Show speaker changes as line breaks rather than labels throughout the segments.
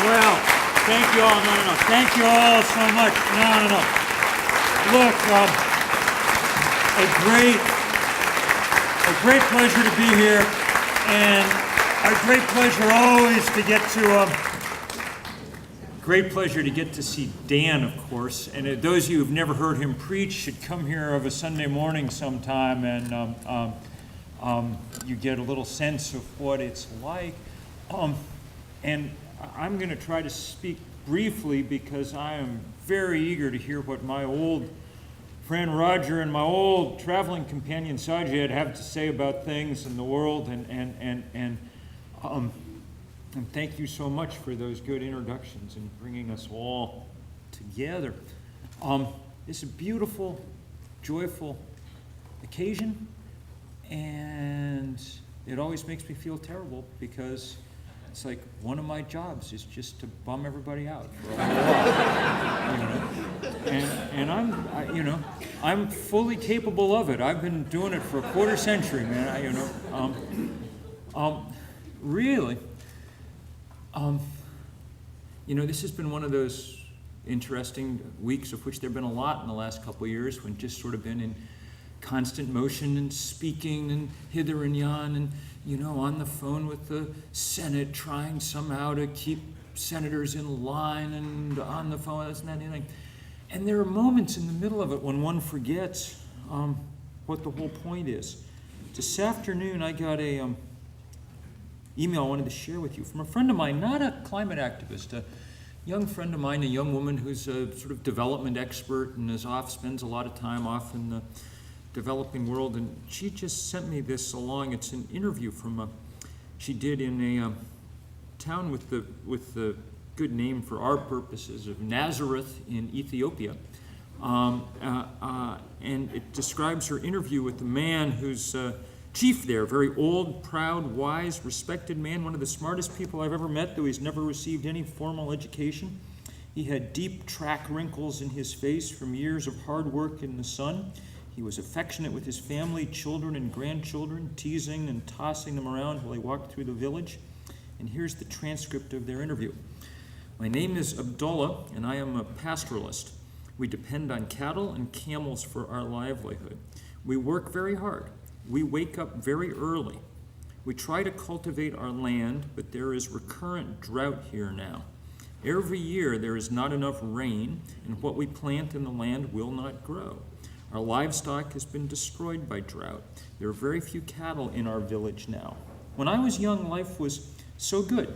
Well, thank you all. No. Thank you all so much. No. Look, a great pleasure to be here, and a great pleasure always to get to. Great pleasure to get to see Dan, of course. And those of you who've never heard him preach should come here of a Sunday morning sometime, and you get a little sense of what it's like. And I'm going to try to speak briefly because I am very eager to hear what my old friend Roger and my old traveling companion Sajid have to say about things in the world. And thank you so much for those good introductions and bringing us all together. It's a beautiful, joyful occasion, and it always makes me feel terrible because it's like one of my jobs is just to bum everybody out for a while, And I'm fully capable of it. I've been doing it for a quarter century, man. Really. This has been one of those interesting weeks, of which there have been a lot in the last couple of years, when just sort of been in constant motion and speaking and hither and yon and, on the phone with the Senate, trying somehow to keep senators in line and on the phone, that's not anything. And there are moments in the middle of it when one forgets what the whole point is. This afternoon, I got a email I wanted to share with you from a friend of mine, not a climate activist, a young friend of mine, a young woman who's a sort of development expert and spends a lot of time off in the developing world, and she just sent me this along. It's an interview she did in a town with the good name for our purposes of Nazareth in Ethiopia, and it describes her interview with the man who's chief there, very old, proud, wise, respected man, one of the smartest people I've ever met, though he's never received any formal education. He had deep track wrinkles in his face from years of hard work in the sun. He was affectionate with his family, children, and grandchildren, teasing and tossing them around while he walked through the village. And here's the transcript of their interview. My name is Abdullah, and I am a pastoralist. We depend on cattle and camels for our livelihood. We work very hard. We wake up very early. We try to cultivate our land, but there is recurrent drought here now. Every year there is not enough rain, and what we plant in the land will not grow. Our livestock has been destroyed by drought. There are very few cattle in our village now. When I was young, life was so good.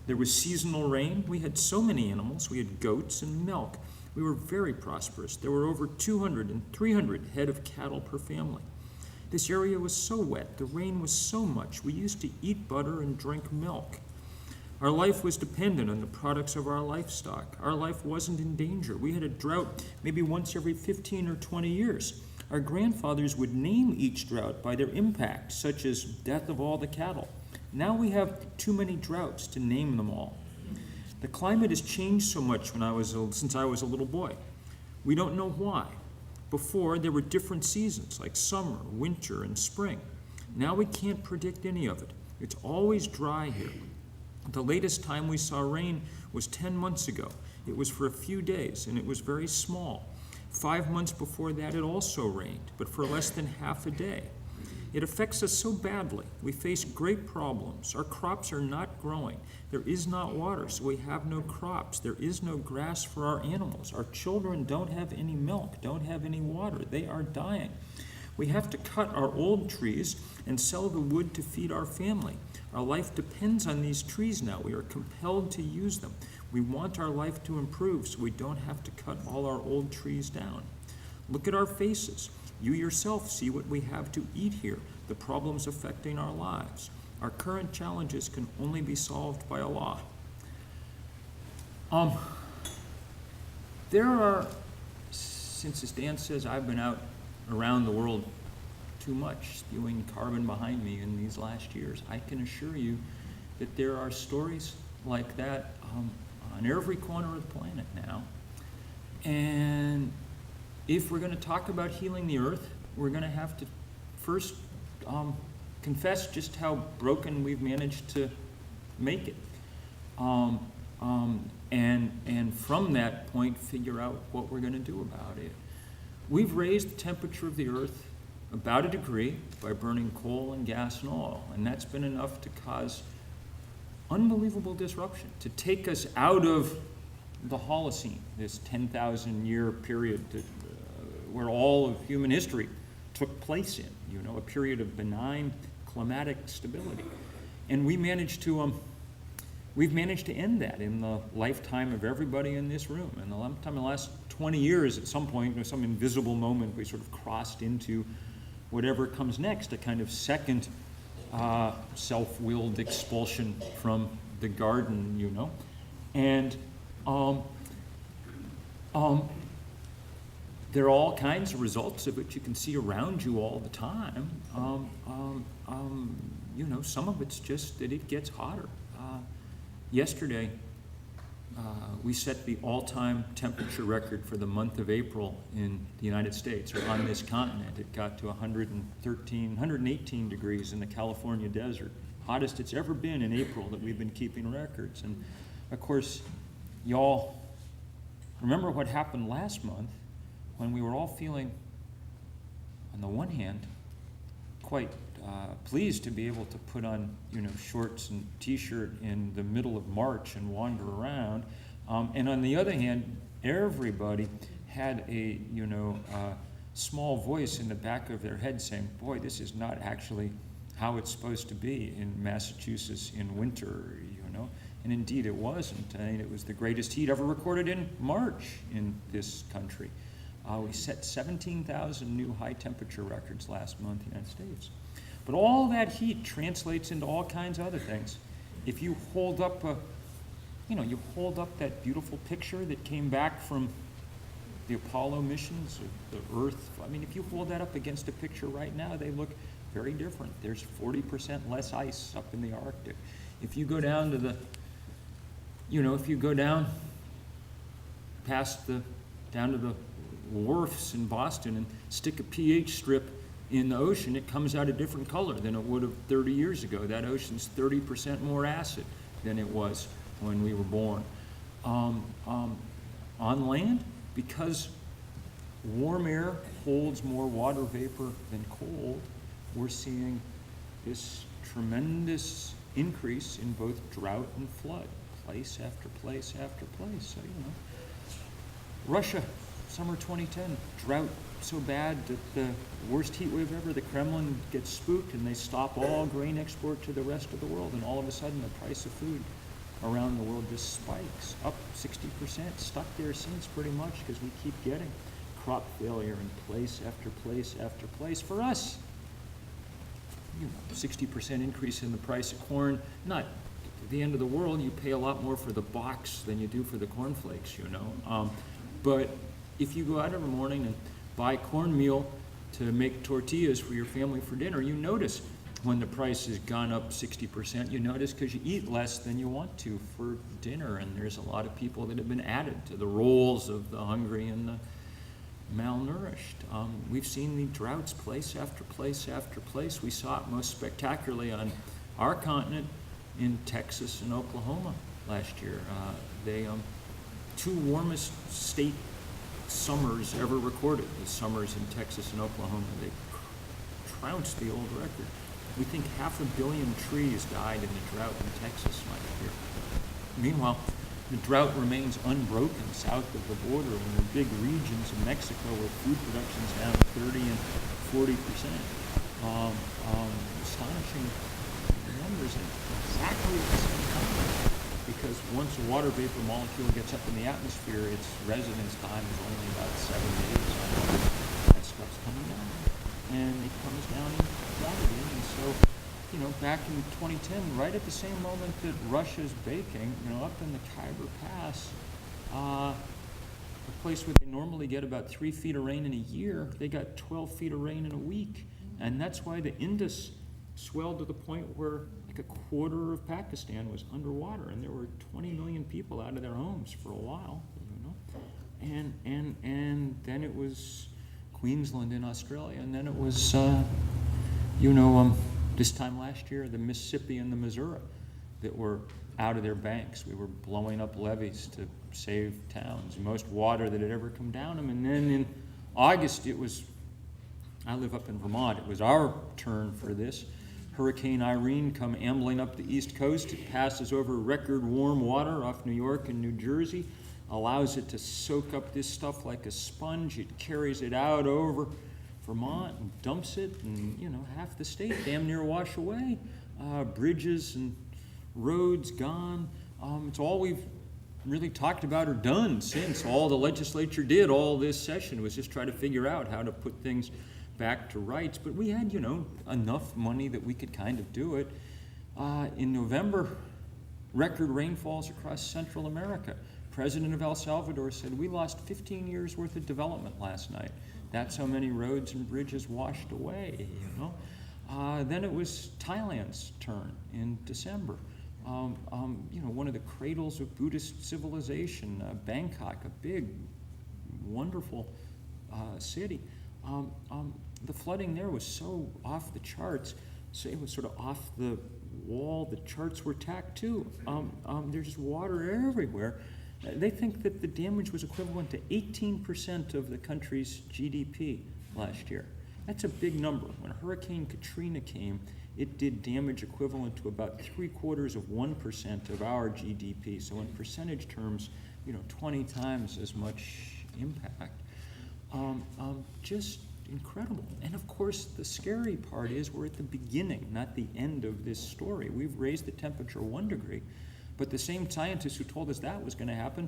There was seasonal rain. We had so many animals. We had goats and milk. We were very prosperous. There were over 200 and 300 head of cattle per family. This area was so wet. The rain was so much. We used to eat butter and drink milk. Our life was dependent on the products of our livestock. Our life wasn't in danger. We had a drought maybe once every 15 or 20 years. Our grandfathers would name each drought by their impact, such as death of all the cattle. Now we have too many droughts to name them all. The climate has changed so much since I was a little boy. We don't know why. Before, there were different seasons, like summer, winter, and spring. Now we can't predict any of it. It's always dry here. The latest time we saw rain was 10 months ago. It was for a few days, and it was very small. 5 months before that, it also rained, but for less than half a day. It affects us so badly. We face great problems. Our crops are not growing. There is not water, so we have no crops. There is no grass for our animals. Our children don't have any milk, don't have any water. They are dying. We have to cut our old trees and sell the wood to feed our family. Our life depends on these trees now. We are compelled to use them. We want our life to improve so we don't have to cut all our old trees down. Look at our faces. You yourself see what we have to eat here, the problems affecting our lives. Our current challenges can only be solved by Allah. There are, since as Dan says, I've been out around the world too much, spewing carbon behind me in these last years. I can assure you that there are stories like that on every corner of the planet now. And if we're going to talk about healing the earth, we're going to have to first confess just how broken we've managed to make it. and from that point, figure out what we're going to do about it. We've raised the temperature of the Earth about a degree by burning coal and gas and oil, and that's been enough to cause unbelievable disruption, to take us out of the Holocene, this 10,000 year period that, where all of human history took place in, a period of benign climatic stability. And we've managed to end that in the lifetime of everybody in this room. In the lifetime of the last 20 years, at some point, in some invisible moment, we sort of crossed into whatever comes next, a kind of second self-willed expulsion from the garden, And there are all kinds of results of it you can see around you all the time. Some of it's just that it gets hotter. Yesterday, we set the all-time temperature record for the month of April in the United States, or on this continent. It got to 118 degrees in the California desert. Hottest it's ever been in April that we've been keeping records. And of course, y'all remember what happened last month when we were all feeling, on the one hand, quite pleased to be able to put on, shorts and t-shirt in the middle of March and wander around. And on the other hand, everybody had a, small voice in the back of their head saying, boy, this is not actually how it's supposed to be in Massachusetts in winter, And indeed it wasn't. I mean, it was the greatest heat ever recorded in March in this country. We set 17,000 new high temperature records last month in the United States. But all that heat translates into all kinds of other things. If you hold up you hold up that beautiful picture that came back from the Apollo missions of the Earth. I mean, if you hold that up against a picture right now, they look very different. There's 40% less ice up in the Arctic. If you go down to the, if you go down down to the wharfs in Boston and stick a pH strip in the ocean, it comes out a different color than it would have 30 years ago. That ocean's 30% more acid than it was when we were born. On land, because warm air holds more water vapor than cold, we're seeing this tremendous increase in both drought and flood, place after place after place. So, Russia, summer 2010, drought so bad that the worst heat wave ever, the Kremlin gets spooked and they stop all grain export to the rest of the world, and all of a sudden the price of food around the world just spikes, up 60%, stuck there since pretty much because we keep getting crop failure in place after place after place. For us, 60% increase in the price of corn, not at the end of the world. You pay a lot more for the box than you do for the cornflakes, But if you go out every morning and buy cornmeal to make tortillas for your family for dinner, you notice when the price has gone up 60%, you notice because you eat less than you want to for dinner, and there's a lot of people that have been added to the rolls of the hungry and the malnourished. We've seen the droughts place after place after place. We saw it most spectacularly on our continent in Texas and Oklahoma last year. They two warmest state summers ever recorded, the summers in Texas and Oklahoma. They trounced the old record. We think 500 million trees died in the drought in Texas last year. Meanwhile, the drought remains unbroken south of the border in the big regions of Mexico where food production's down 30 and 40%. Astonishing numbers at exactly the same time. Because once a water vapor molecule gets up in the atmosphere, its residence time is only about 7 days. That stuff's coming down. And it comes down in quantity. And so, back in 2010, right at the same moment that Russia's baking, up in the Khyber Pass, a place where they normally get about 3 feet of rain in a year, they got 12 feet of rain in a week. And that's why the Indus swelled to the point where like a quarter of Pakistan was underwater, and there were 20 million people out of their homes for a while, And then it was Queensland in Australia, and then it was, this time last year, the Mississippi and the Missouri that were out of their banks. We were blowing up levees to save towns, most water that had ever come down them. And then in August, I live up in Vermont, it was our turn for this. Hurricane Irene come ambling up the East Coast. It passes over record warm water off New York and New Jersey, allows it to soak up this stuff like a sponge. It carries it out over Vermont and dumps it, and half the state damn near wash away. Bridges and roads gone. It's all we've really talked about or done since all the legislature did all this session was just try to figure out how to put things back to rights. But we had, enough money that we could kind of do it. In November, record rainfalls across Central America. President of El Salvador said, we lost 15 years worth of development last night. That's how many roads and bridges washed away, Then it was Thailand's turn in December. One of the cradles of Buddhist civilization, Bangkok, a big, wonderful city. The flooding there was so off the charts, so it was sort of off the wall. The charts were tacked too. There's water everywhere. They think that the damage was equivalent to 18% of the country's GDP last year. That's a big number. When Hurricane Katrina came, it did damage equivalent to about 0.75% of our GDP. So in percentage terms, 20 times as much impact. Just incredible. And of course, the scary part is we're at the beginning, not the end of this story. We've raised the temperature 1 degree, but the same scientists who told us that was going to happen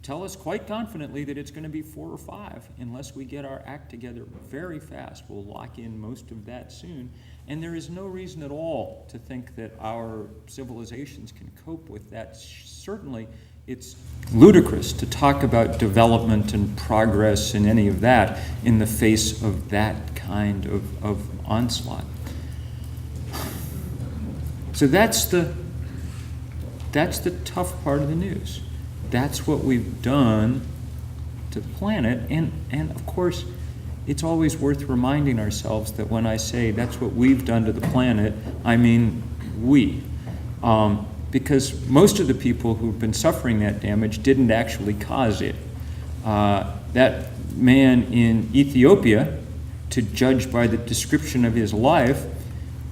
tell us quite confidently that it's going to be 4 or 5 unless we get our act together very fast. We'll lock in most of that soon. And there is no reason at all to think that our civilizations can cope with that. Certainly, it's ludicrous to talk about development and progress and any of that in the face of that kind of onslaught. So that's the tough part of the news. That's what we've done to the planet. And of course, it's always worth reminding ourselves that when I say that's what we've done to the planet, I mean we. Because most of the people who've been suffering that damage didn't actually cause it. That man in Ethiopia, to judge by the description of his life,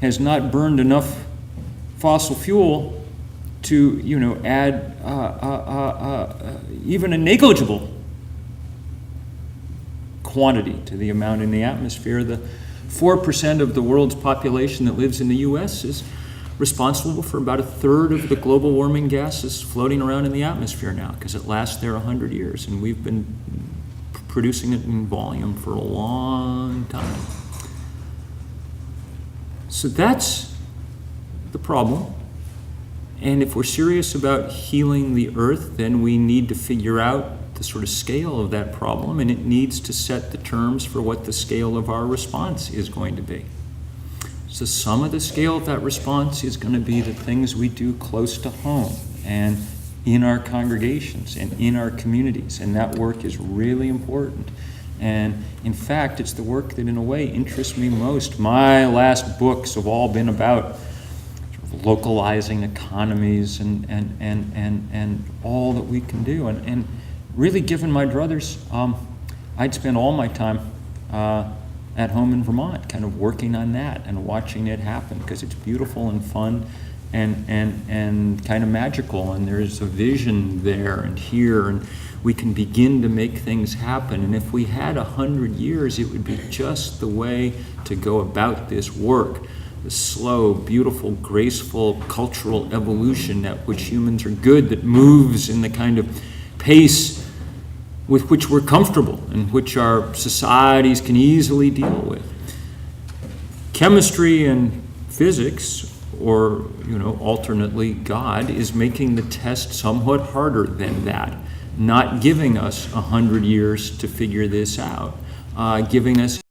has not burned enough fossil fuel to, add even a negligible quantity to the amount in the atmosphere. The 4% of the world's population that lives in the U.S. is responsible for about 1/3 of the global warming gases floating around in the atmosphere now, because it lasts there 100 years, and we've been producing it in volume for a long time. So that's the problem. And if we're serious about healing the earth, then we need to figure out the sort of scale of that problem, and it needs to set the terms for what the scale of our response is going to be. So some of the scale of that response is going to be the things we do close to home and in our congregations and in our communities, and that work is really important. And in fact, it's the work that in a way interests me most. My last books have all been about localizing economies and all that we can do. And really, given my druthers, I'd spend all my time at home in Vermont kind of working on that and watching it happen, because it's beautiful and fun and kind of magical, and there's a vision there and here, and we can begin to make things happen. And if we had 100 years, it would be just the way to go about this work. The slow, beautiful, graceful cultural evolution at which humans are good, that moves in the kind of pace with which we're comfortable and which our societies can easily deal with. Chemistry and physics, or alternately God, is making the test somewhat harder than that, not giving us 100 years to figure this out, giving us